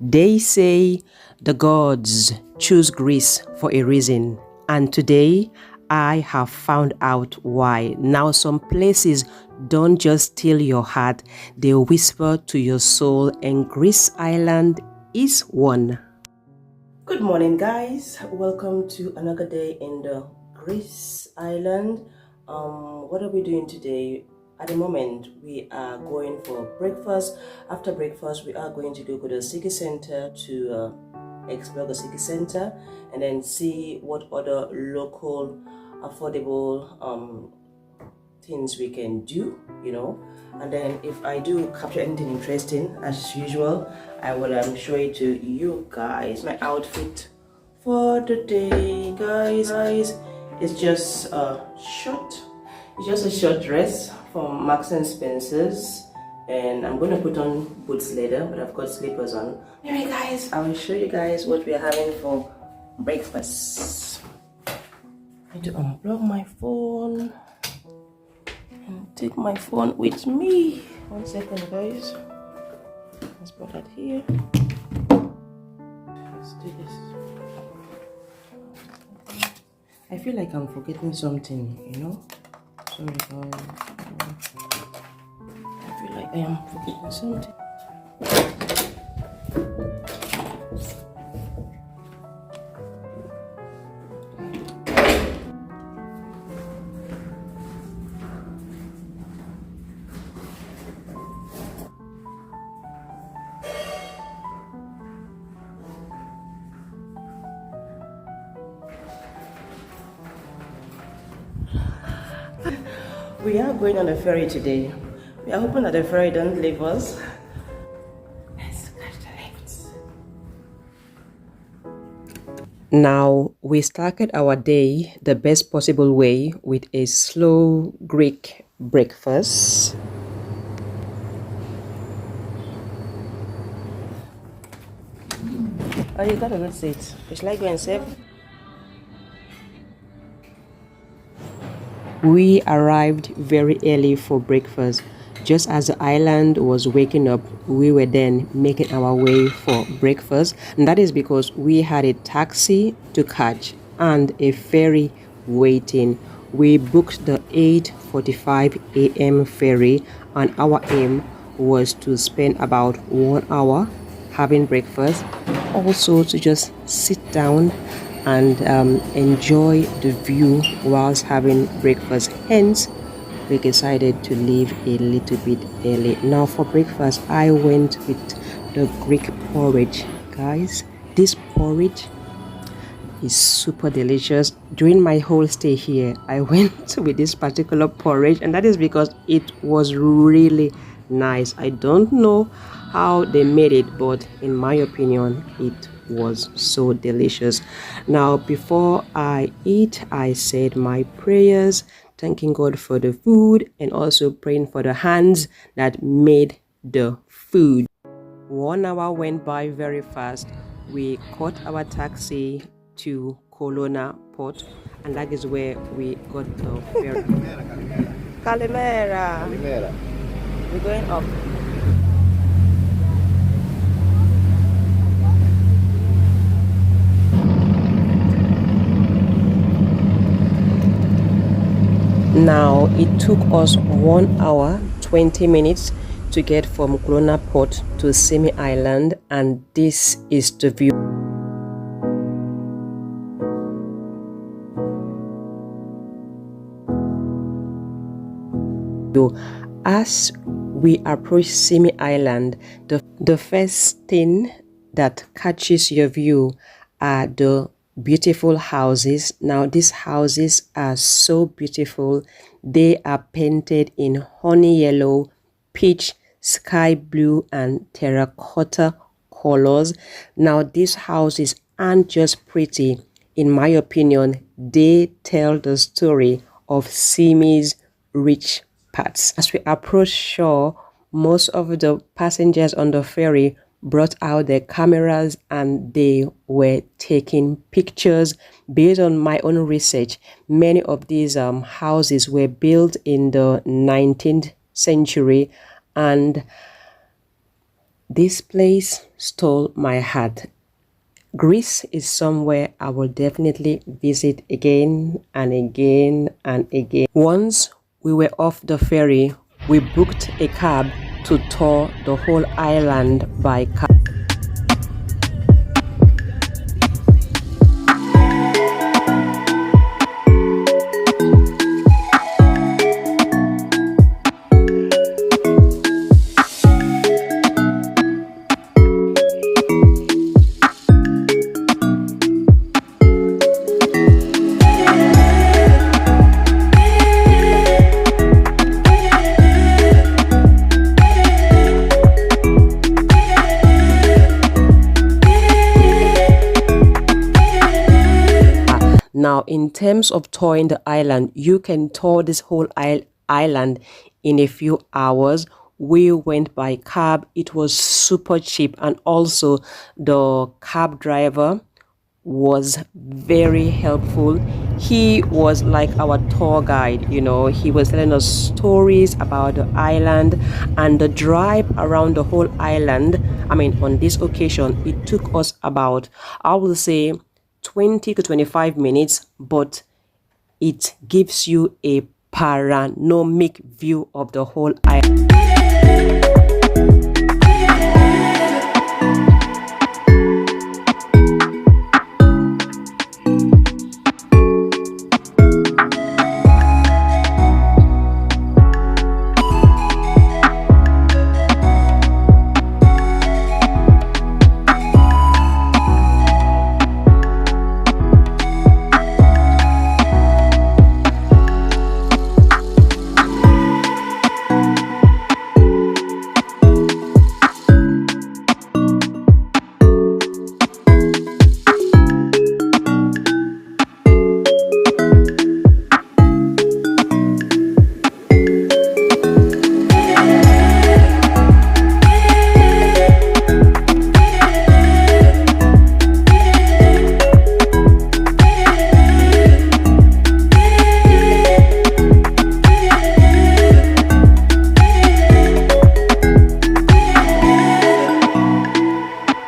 They say the gods choose Greece for a reason, and today I have found out why. Now, some places don't just steal your heart, they whisper to your soul, and Greece Island is one. Good morning, guys. Welcome to another day in the Greece Island. What are we doing today? At the moment, we are going for breakfast. After breakfast, we are going to go to the city center to explore the city center and then see what other local affordable things we can do, and then if I do capture anything interesting, as usual, I will show it to you guys. My outfit for the day, guys, it's just a short dress from Marks and Spencer's, and I'm gonna put on boots later, but I've got slippers on. Anyway, guys, I will show you guys what we are having for breakfast. I need to unplug my phone and take my phone with me. 1 second, guys. Let's put that here. Let's do this. I feel like I'm forgetting something, Sorry, guys. I feel like I am forgetting something. We are going on a ferry today. We are hoping that the ferry don't leave us. Let's catch the lifts. Now, we started our day the best possible way with a slow Greek breakfast. Oh, you got a good seat. Should I go and save? We arrived very early for breakfast. Just as the island was waking up, we were then making our way for breakfast. And that is because we had a taxi to catch and a ferry waiting. We booked the 8:45 a.m. ferry, and our aim was to spend about 1 hour having breakfast, also to just sit down and enjoy the view whilst having breakfast. Hence, we decided to leave a little bit early. Now for breakfast, I went with the Greek porridge. Guys, this porridge is super delicious. During my whole stay here, I went with this particular porridge, and that is because it was really nice. I don't know how they made it, but in my opinion, it was so delicious. Now, before I eat, I said my prayers, thanking God for the food and also praying for the hands that made the food. 1 hour went by very fast. We caught our taxi to Colonna Port, and that is where we got the ferry. Calimera. We're going up. Now, it took us 1 hour, 20 minutes to get from Colonna Port to Symi Island, and this is the view. As we approach Symi Island, the first thing that catches your view are the beautiful houses. Now, these houses are so beautiful. They are painted in honey yellow, peach, sky blue, and terracotta colors. Now, these houses aren't just pretty. In my opinion, they tell the story of Symi's rich parts. As we approach shore, most of the passengers on the ferry brought out their cameras and they were taking pictures. Based on my own research, many of these houses were built in the 19th century, and This place stole my heart. Greece is somewhere I will definitely visit again and again and again. Once we were off the ferry, we booked a cab to tour the whole island by car. Now, in terms of touring the island, you can tour this whole island in a few hours. We went by cab. It was super cheap, and also the cab driver was very helpful. He was like our tour guide, he was telling us stories about the island and the drive around the whole island. I mean, on this occasion, it took us about, I will say, 20 to 25 minutes, but it gives you a panoramic view of the whole island.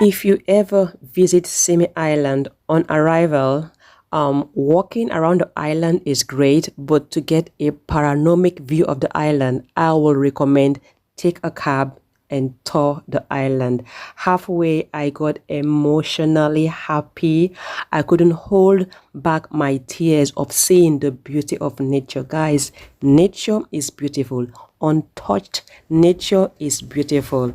If you ever visit Symi Island on arrival, walking around the island is great, but to get a panoramic view of the island, I will recommend take a cab and tour the island. Halfway, I got emotionally happy. I couldn't hold back my tears of seeing the beauty of nature. Guys, nature is beautiful. Untouched nature is beautiful.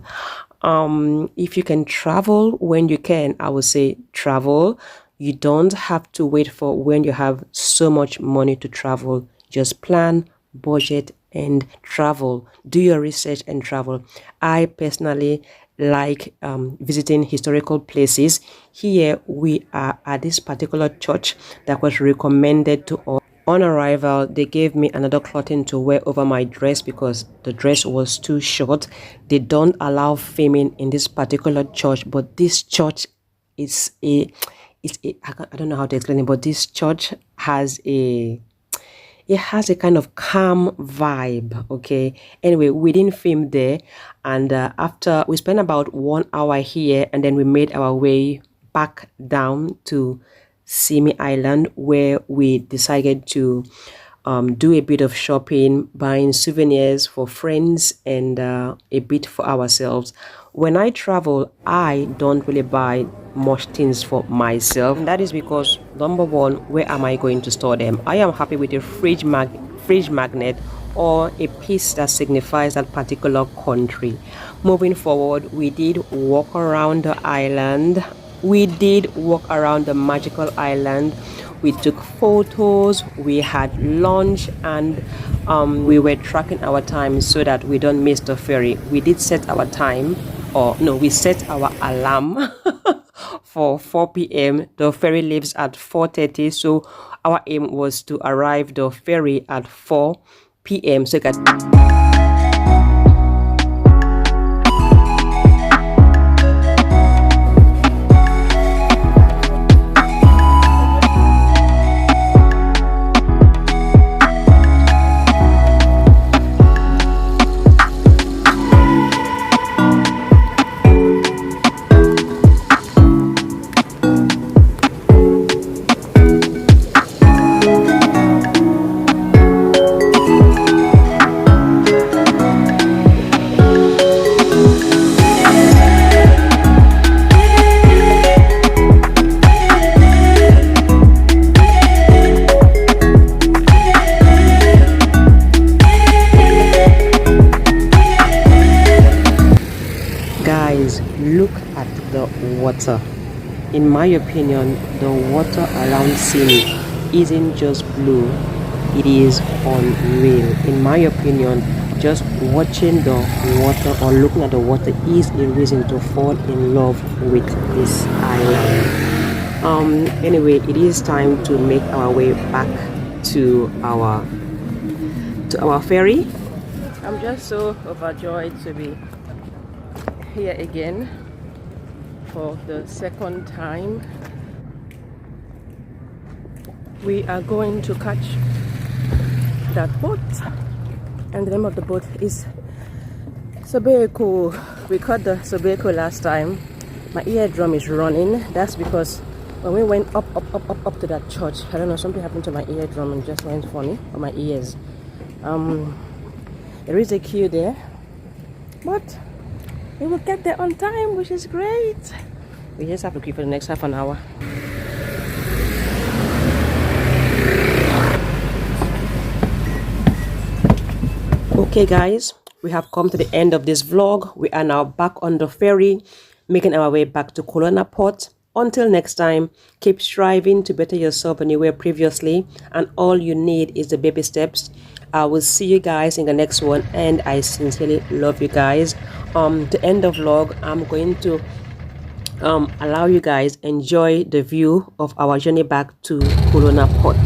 If you can travel when you can, I would say travel. You don't have to wait for when you have so much money to travel. Just plan, budget, and travel. Do your research and travel. I personally like visiting historical places. Here we are at this particular church that was recommended to us. On arrival, they gave me another clothing to wear over my dress because the dress was too short. They don't allow filming in this particular church, but this church is I don't know how to explain it, but this church has a kind of calm vibe. Okay, anyway, we didn't film there, and after we spent about 1 hour here, and then we made our way back down to Symi Island, where we decided to do a bit of shopping, buying souvenirs for friends and a bit for ourselves. When I travel, I don't really buy much things for myself, and that is because, number one, where am I going to store them? I am happy with a fridge magnet or a piece that signifies that particular country. Moving forward, we did walk around the island. We did walk around the magical island. We took photos, we had lunch, and we were tracking our time so that we don't miss the ferry. We did set our time, or no, we set our alarm for 4 p.m. The ferry leaves at 4:30, so our aim was to arrive the ferry at 4 p.m. so that at the water. In my opinion, the water around Symi isn't just blue, it is unreal. In my opinion, just watching the water or looking at the water is a reason to fall in love with this island. Anyway, it is time to make our way back to our ferry. I'm just so overjoyed to be here again for the second time. We are going to catch that boat, and the name of the boat is Sobeko. We caught the Sobeko last time. My eardrum is running. That's because when we went up to that church, I don't know, something happened to my eardrum and just went funny on my ears. There is a queue there, but we will get there on time, which is great. We just have to queue for the next half an hour. Okay guys, we have come to the end of this vlog. We are now back on the ferry, making our way back to Kelowna Port. Until next time, keep striving to better yourself than you were previously, and all you need is the baby steps. I will see you guys in the next one, and I sincerely love you guys. To end the vlog, I'm going to allow you guys enjoy the view of our journey back to Kelowna Port.